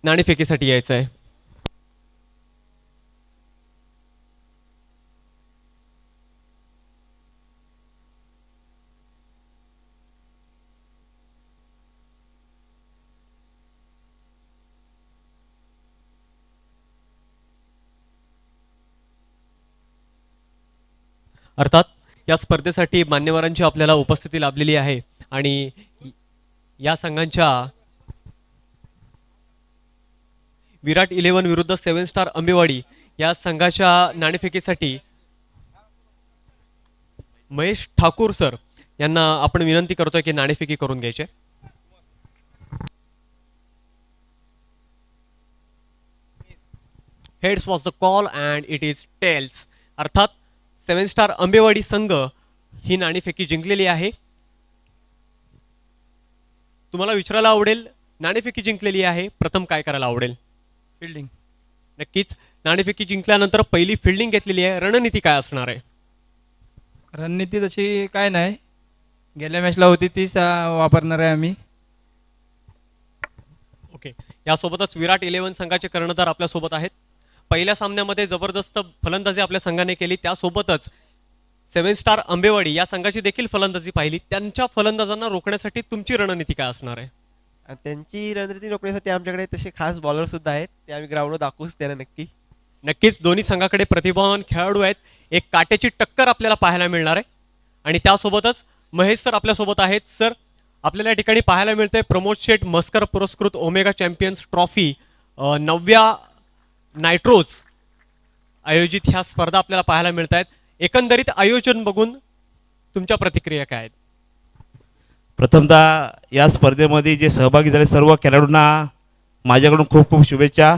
नाणेफेकीसाठी यायचं आहे. अर्थात या स्पर्धेसाठी मान्यवरांची आपल्याला उपस्थिती लाभलेली आहे आणि या संघांच्या विराट 11 विरुद्ध 7 स्टार अंबेवाडी या संघाच्या नाणेफेकीसाठी महेश ठाकूर सर यांना आपण विनंती करतोय की नाणेफेकी करून घ्यायचे. Heads was the call and it is tails. अर्थात 7 स्टार अंबेवाडी संघ ही नाणेफेकी जिंकलेली आहे. तुम्हाला विचारायला आवडेल, नाणेफेकी जिंकलेली आहे, प्रथम काय करायला आवडेल? फिल्डिंग. नक्कीच. नाणेफेकी जिंकल्यानंतर पहिली फिल्डिंग घेतलेली आहे, रणनीती काय असणार आहे? रणनीती तशी काय नाही, गेल्या मॅचला होती तीच वापरणार आहे आम्ही. ओके. यासोबतच विराट 11 संघाचे कर्णधार आपल्या सोबत आहेत. पहिल्या सामन्यामध्ये जबरदस्त फलंदाजी आपल्या संघाने केली, त्यासोबतच 7 स्टार अंबेवाडी या संघाची देखील फलंदाजी पाहिली. त्यांच्या फलंदाजांना रोखण्यासाठी तुमची रणनीती काय असणार आहे? त्यांची रणनीती रोखण्यासाठी आमच्याकडे तसे खास बॉलर सुद्धा आहेत, ते आम्ही ग्राउंडवर दाखवूच त्यांना नक्की. नक्कीच दोन्ही संघाकडे प्रतिभावान खेळाडू आहेत. एक काट्याची टक्कर आपल्याला पाहायला मिळणार आहे. आणि त्यासोबतच महेश सर आपल्यासोबत आहेत. सर, आपल्याला या ठिकाणी पाहायला मिळतंय प्रमोद शेठ मस्कर पुरस्कृत ओमेगा चॅम्पियन्स ट्रॉफी 9व्या नायट्रोज आयोजित ह्या स्पर्धा आपल्याला पाहायला मिळत आहेत. एकंदरीत आयोजन बघून तुमच्या प्रतिक्रिया काय आहेत? प्रथमतः या स्पर्धेमध्ये जे सहभागी झाले सर्व खेळाडूंना माझ्याकडून खूप खूप शुभेच्छा.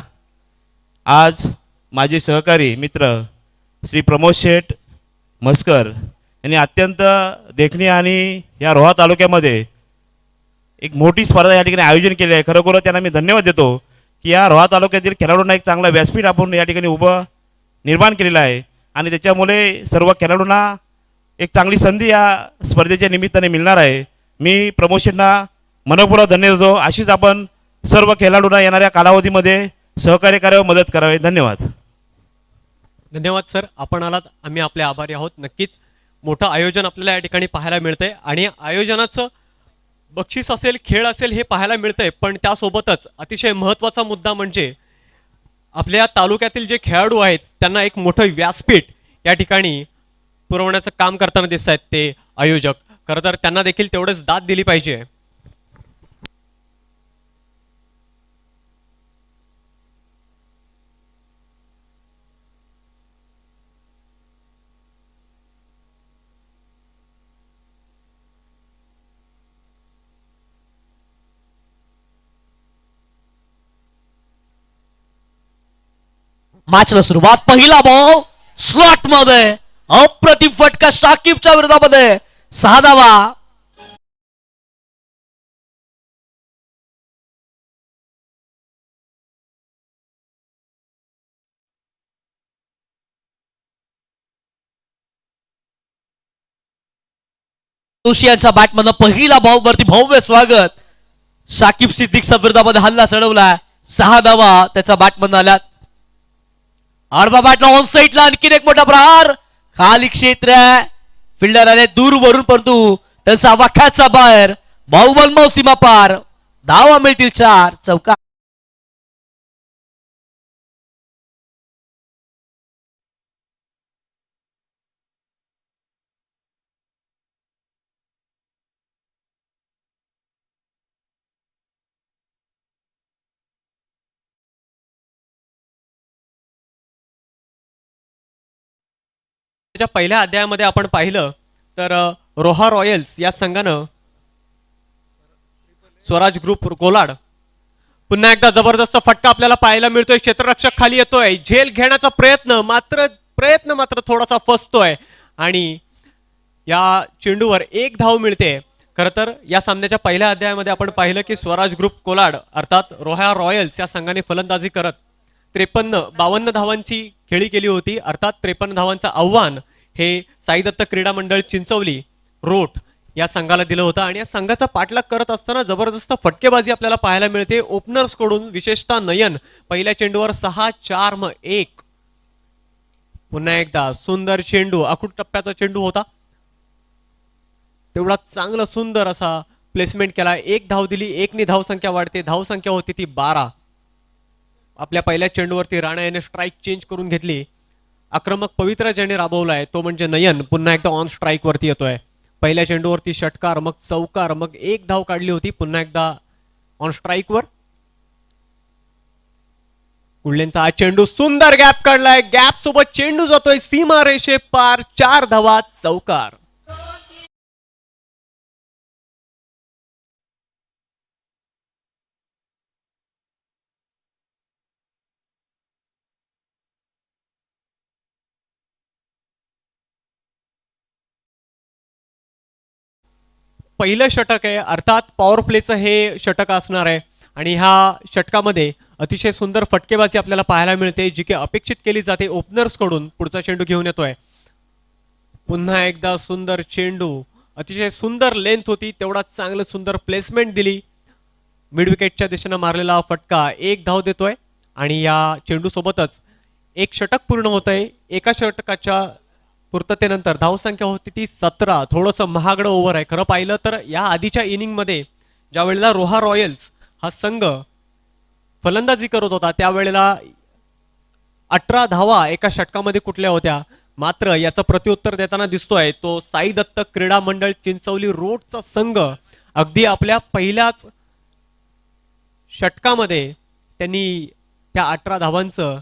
आज माझे सहकारी मित्र श्री प्रमोद शेठ मस्कर यांनी अत्यंत देखणी आणि या रोहा तालुक्यामध्ये एक मोठी स्पर्धा या ठिकाणी आयोजन केले आहे. खरोखर त्यांना मी धन्यवाद देतो की या रोहा तालुक्यातील खेळाडूंना एक चांगला व्यासपीठ आपण या ठिकाणी उभं निर्माण केलेलं आहे आणि त्याच्यामुळे सर्व खेळाडूंना एक चांगली संधी या स्पर्धेच्या निमित्ताने मिळणार आहे. मी प्रमोद शेठना मनपूर्वक धन्यवाद देतो. अशीच आपण सर्व खेळाडूंना येणाऱ्या कालावधीमध्ये सहकार्य करावे, मदत करावे. धन्यवाद. धन्यवाद सर, आपण आलात, आम्ही आपले आभारी आहोत. नक्कीच मोठं आयोजन आपल्याला या ठिकाणी पाहायला मिळतंय आणि आयोजनाचं बक्षीस असेल, खेळ असेल हे पाहायला मिळतंय. पण त्यासोबतच अतिशय महत्त्वाचा मुद्दा म्हणजे आपल्या तालुक्यातील जे खेळाडू आहेत त्यांना एक मोठं व्यासपीठ या ठिकाणी पुरवण्याचं काम करताना दिसत आहेत ते आयोजक. खरं तर त्यांना देखील तेवढंच दाद दिली पाहिजे. मॅचला सुरुवात, पहिला बॉल स्लॉट मध्ये, अप्रतिम फटका शाकिबच्या विरोधामध्ये, 6 धावा. जोशी यांच्या बॅटमधनं पहिला बॉल वरती भव्य स्वागत. शाकिब सिद्दीकच्या विरोधामध्ये हल्ला चढवला, 6 धावा त्याच्या बॅटमधनं आल्यात. आडवा बॅटला ऑन साईडला आणखीन एक मोठा प्रहार, खाली क्षेत्र, फिल्डर आले दूरवरून परंतु त्यांचा वाख्याचा बाहेर, बाहुबल सीमा पार, धावा मिळतील 4. चौका त्याच्या पहिल्या अध्यायामध्ये आपण पाहिलं तर रोहा रॉयल्स या संघानं स्वराज ग्रुप कोलाड, पुन्हा एकदा जबरदस्त फटका आपल्याला पाहायला मिळतोय. क्षेत्ररक्षक खाली येतोय, झेल घेण्याचा प्रयत्न मात्र थोडासा फसतोय आणि या चेंडूवर 1 धाव मिळते. खरं तर या सामन्याच्या पहिल्या अध्यायामध्ये आपण पाहिलं की स्वराज ग्रुप कोलाड अर्थात रोहा रॉयल्स या संघाने फलंदाजी करत 52 धावांची खेळी केली होती. अर्थात 53 धावांचं आव्हान हे साई दत्त क्रीडा मंडळ चिंचवली रोट या संघाला दिलं होतं आणि या संघाचा पाठलाग करत असताना जबरदस्त फटकेबाजी आपल्याला पाहायला मिळते ओपनर्स कडून, विशेषतः नयन. पहिल्या चेंडूवर 6-4-1. पुन्हा एकदा सुंदर चेंडू, आखूड टप्प्याचा चेंडू होता, तेवढा चांगला सुंदर असा प्लेसमेंट केला. 1 धाव दिली, 1 धावसंख्या वाढते, धावसंख्या होती ती 12. आपल्या पहिल्या चेंडूवरती राणा याने स्ट्राईक चेंज करून घेतली आक्रमक पवित्रा ज्याने राबवलाय तो म्हणजे नयन पुन्हा एकदा ऑन स्ट्राईक वरती येतोय. पहिल्या चेंडूवरती षटकार, मग चौकार, मग एक धाव काढली होती. पुन्हा एकदा ऑन स्ट्राईक वर. कुडलेंचा हा चेंडू सुंदर गॅप काढलाय. गॅप सोबत चेंडू जातोय सीमा रेषे पार. 4 धावा, चौकार. पहिलं षटक आहे, अर्थात पॉवर प्लेचं हे षटक असणार आहे आणि ह्या षटकामध्ये अतिशय सुंदर फटकेबाजी आपल्याला पाहायला मिळते, जी की अपेक्षित केली जाते ओपनर्स कडून. पुढचा चेंडू घेऊन येतोय. पुन्हा एकदा सुंदर चेंडू, अतिशय सुंदर लेंथ होती, तेवढा चांगलं सुंदर प्लेसमेंट दिली. मिड विकेटच्या दिशेनं मारलेला फटका 1 धाव देतोय आणि या चेंडू सोबतच एक षटक पूर्ण होतंय. एका षटकाच्या पूर्ततेनंतर धावसंख्या होती ती 17. थोडंसं महागडं ओव्हर आहे खरं पाहिलं तर. या आधीच्या इनिंगमध्ये ज्या वेळेला रोहा रॉयल्स हा संघ फलंदाजी करत होता त्यावेळेला 18 धावा एका षटकामध्ये कुठल्या होत्या. मात्र याचं प्रत्युत्तर देताना दिसतोय तो साई दत्त क्रीडा मंडळ चिंचवली रोडचा संघ. अगदी आपल्या पहिल्याच षटकामध्ये त्यांनी त्या 18 धावांचं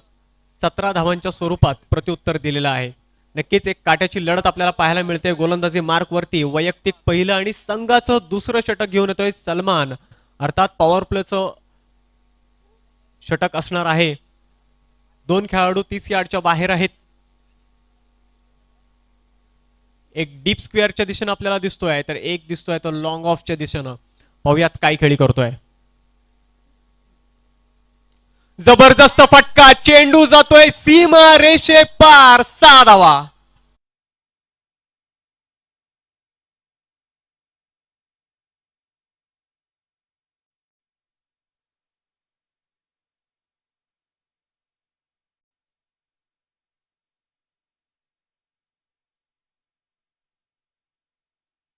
17 धावांच्या स्वरूपात प्रत्युत्तर दिलेलं आहे. नक्कीच एक काट्याची लढत आपल्याला पाहायला मिळते गोलंदाजी मार्क वरती. वैयक्तिक पहिलं आणि संघाचं दुसरं षटक घेऊन येतोय सलमान. अर्थात पॉवर प्लेचं षटक असणार आहे. 2 खेळाडू 30 यार्डच्या बाहेर आहेत. एक डीप स्क्वेअरच्या दिशेनं आपल्याला दिसतोय तर एक दिसतोय तो लॉंग ऑफच्या दिशेनं. पाहूयात काय खेळी करतोय. जबरदस्त फटका, चेंडू जातोय सीमा रेषे पार. 6 धावा.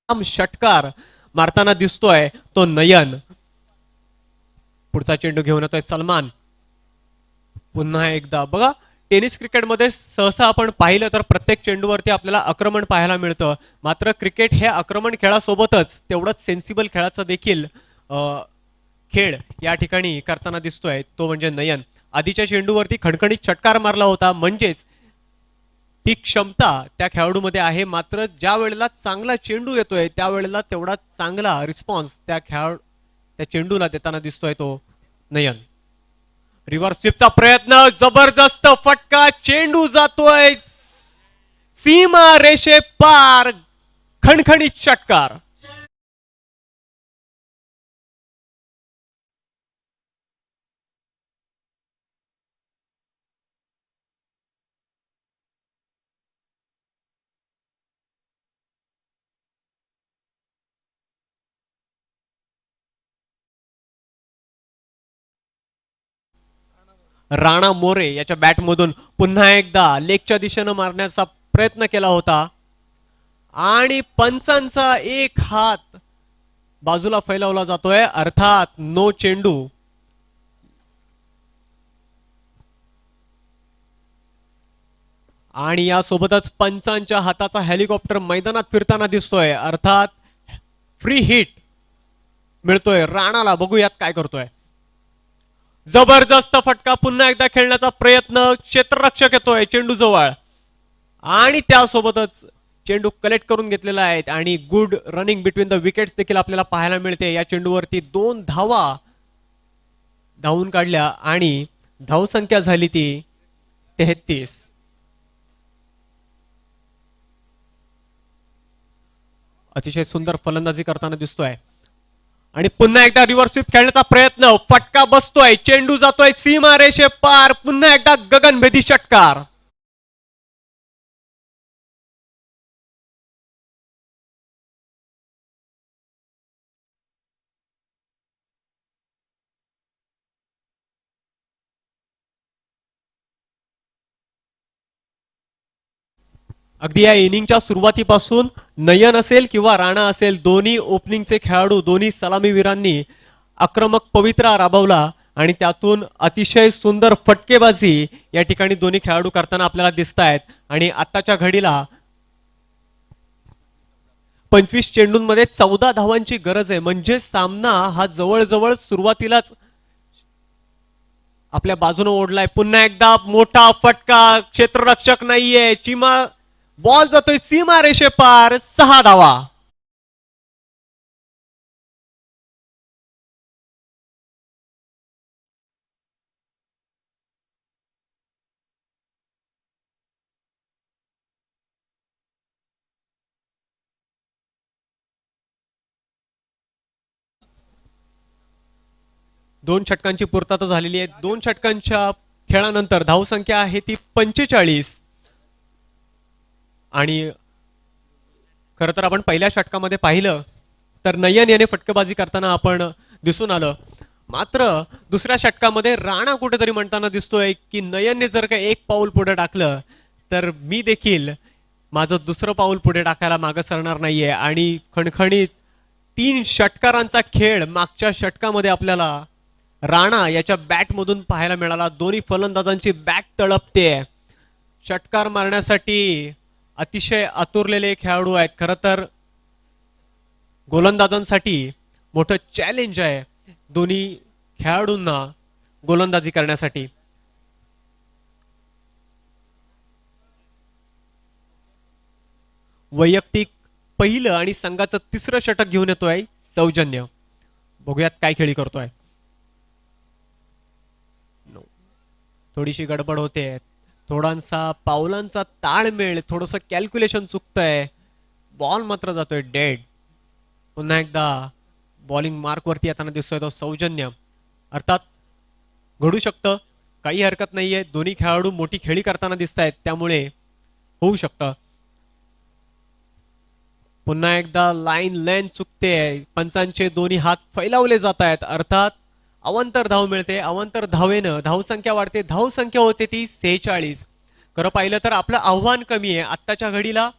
षटकार मारताना दिसतोय तो नयन. पुढचा चेंडू घेऊन येतोय सलमान. पुन्हा एकदा बघा, टेनिस क्रिकेटमध्ये सहसा आपण पाहिलं तर प्रत्येक चेंडूवरती आपल्याला आक्रमण पाहायला मिळतं. मात्र क्रिकेट हे आक्रमण खेळासोबतच तेवढंच सेन्सिबल खेळाचं देखील खेळ या ठिकाणी करताना दिसतोय तो म्हणजे नयन. आधीच्या चेंडूवरती खणखणीत षटकार मारला होता, म्हणजेच ती क्षमता त्या खेळाडूमध्ये आहे. मात्र ज्या वेळेला चांगला चेंडू येतोय त्यावेळेला तेवढा चांगला रिस्पॉन्स त्या चेंडूला देताना दिसतोय तो नयन. रिव्हर्स स्वीपचा प्रयत्न, जबरदस्त फटका, चेंडू जातोय सीमा रेषे पार. खणखणीत षटकार. राणा मोरे याच्या बॅटमधून पुन्हा एकदा लेगच्या दिशेनं मारण्याचा प्रयत्न केला होता आणि पंचांचा एक हात बाजूला फैलावला जातोय. अर्थात नो चेंडू. आणि यासोबतच पंचांच्या हाताचा हेलिकॉप्टर मैदानात फिरताना दिसतोय. अर्थात फ्री हिट मिळतोय राणाला. बघूयात काय करतोय. जबरदस्त फटका, पुन्हा एकदा खेळण्याचा प्रयत्न. क्षेत्ररक्षक येतोय चेंडू जवळ आणि त्यासोबतच चेंडू कलेक्ट करून घेतलेला आहे आणि good running between the wickets देखील आपल्याला पाहायला मिळते. या चेंडूवरती 2 धावा धावून काढल्या आणि धावसंख्या झाली ती 33. अतिशय सुंदर फलंदाजी करताना दिसतोय आणि पुन्हा एकदा रिव्हर्स स्वीप खेळण्याचा प्रयत्न. फटका बसतोय, चेंडू जातोय सीमा रेषे पार. पुन्हा एकदा गगनभेदी षटकार. अगदी या इनिंगच्या सुरुवातीपासून नयन असेल किंवा राणा असेल, दोन्ही ओपनिंगचे खेळाडू, दोन्ही सलामीवीरांनी आक्रमक पवित्रा राबवला आणि त्यातून अतिशय सुंदर फटकेबाजी या ठिकाणी दोन्ही खेळाडू करताना आपल्याला दिसत आहेत. आणि आत्ताच्या घडीला 25 चेंडूंमध्ये 14 धावांची गरज आहे. म्हणजे सामना हा जवळजवळ सुरुवातीलाच आपल्या बाजूने ओढलाय. पुन्हा एकदा मोठा फटका, क्षेत्ररक्षक नाहीये, बॉल जातोय सीमा रेषे पार, 6 धावा. दोन षटकांची पूर्तता झालेली आहे. 2 षटकांच्या खेळानंतर धावसंख्या आहे ती 45. आणि खरं तर आपण पहिल्या षटकामध्ये पाहिलं तर नयन याने फटकेबाजी करताना आपण दिसून आलं. मात्र दुसऱ्या षटकामध्ये राणा कुठेतरी म्हणताना दिसतोय की नयनने जर का एक पाऊल पुढे टाकलं तर मी देखील माझं दुसरं पाऊल पुढे टाकायला मागं सरणार नाहीये. आणि खणखणीत 3 षटकारांचा खेळ मागच्या षटकामध्ये आपल्याला राणा याच्या बॅटमधून पाहायला मिळाला. दोन्ही फलंदाजांची बॅट तळपते. षटकार मारण्यासाठी अतिशय आतुरलेले खेळाडू आहेत. खरं तर गोलंदाजांसाठी मोठं चॅलेंज आहे दोन्ही खेळाडूंना गोलंदाजी करण्यासाठी. वैयक्तिक पहिलं आणि संघाचं तिसरं षटक घेऊन येतोय सौजन्य. बघूयात काय खेळी करतोय. थोडीशी गडबड होते, थोडासा पावलांचा ताळमेळ, थोडस कॅल्क्युलेशन चुकतंय. बॉल मात्र जातोय डेड. पुन्हा एकदा बॉलिंग मार्क वरती येताना दिसतोय तो सौजन्य. अर्थात घडू शकतं, काही हरकत नाहीये. दोन्ही खेळाडू मोठी खेळी करताना दिसत आहेत, त्यामुळे होऊ शकतं. पुन्हा एकदा लाईन लेन चुकते. पंचांचे दोन्ही हात फैलावले जात आहेत. अर्थात अवांतर धाव मिळते. अवांतर धावेनं धावसंख्या वाढते. धावसंख्या होते ती 46. खरं पाहिलं तर आपलं आव्हान कमी आहे. आत्ताच्या घडीला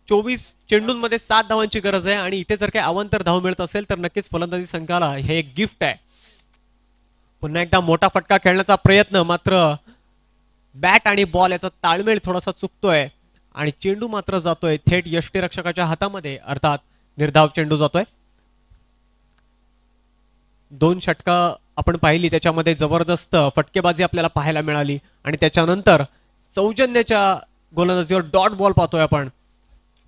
24 चेंडूंमध्ये 7 धावांची गरज आहे. आणि इथे जर काही अवांतर धाव मिळत असेल तर नक्कीच फलंदाजी संघाला हे एक गिफ्ट आहे. पुन्हा एकदा मोठा फटका खेळण्याचा प्रयत्न, मात्र बॅट आणि बॉल याचा ताळमेळ थोडासा चुकतोय आणि चेंडू मात्र जातोय थेट यष्टीरक्षकाच्या हातामध्ये. अर्थात निर्धाव चेंडू जातोय. 2 षटका आपण पाहिली, त्याच्यामध्ये जबरदस्त फटकेबाजी आपल्याला पाहायला मिळाली. आणि त्याच्यानंतर सौजन्याच्या गोलंदाजीवर डॉट बॉल पाहतोय आपण.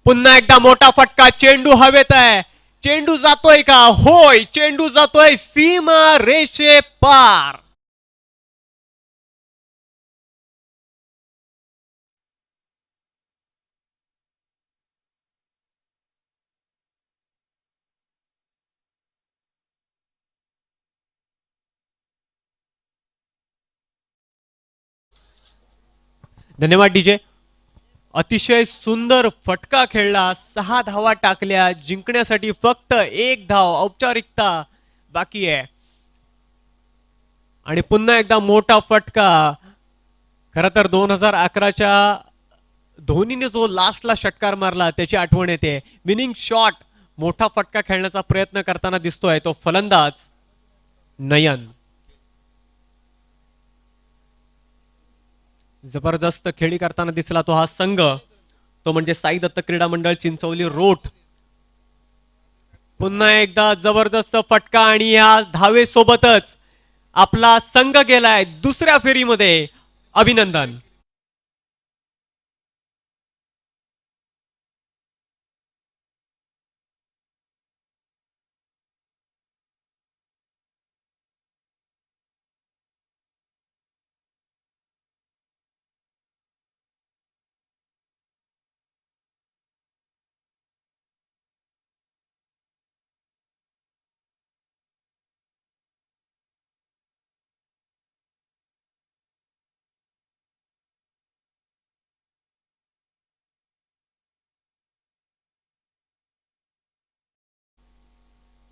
पुन्हा एकदा मोठा फटका, चेंडू हवेत आहे. चेंडू जातोय का? होय, चेंडू जातोय सीमा रेषे पार. धन्यवाद डीजे. अतिशय सुंदर फटका खेळला. 6 धावा टाकल्या. जिंकण्यासाठी फक्त 1 धाव औपचारिकता बाकी आहे. आणि पुन्हा एकदा मोठा फटका. खरं तर 2011च्या धोनीने जो लास्टला षटकार मारला त्याची आठवण येते. विनिंग शॉट, मोठा फटका खेळण्याचा प्रयत्न करताना दिसतोय तो फलंदाज नयन. जबरदस्त खेळी करताना दिसला तो हा संघ, तो म्हणजे साई दत्त क्रीडा मंडळ चिंचवली रोट. पुन्हा एकदा जबरदस्त फटका आणि या धावेसोबतच आपला संघ गेलाय दुसऱ्या फेरीमध्ये. अभिनंदन.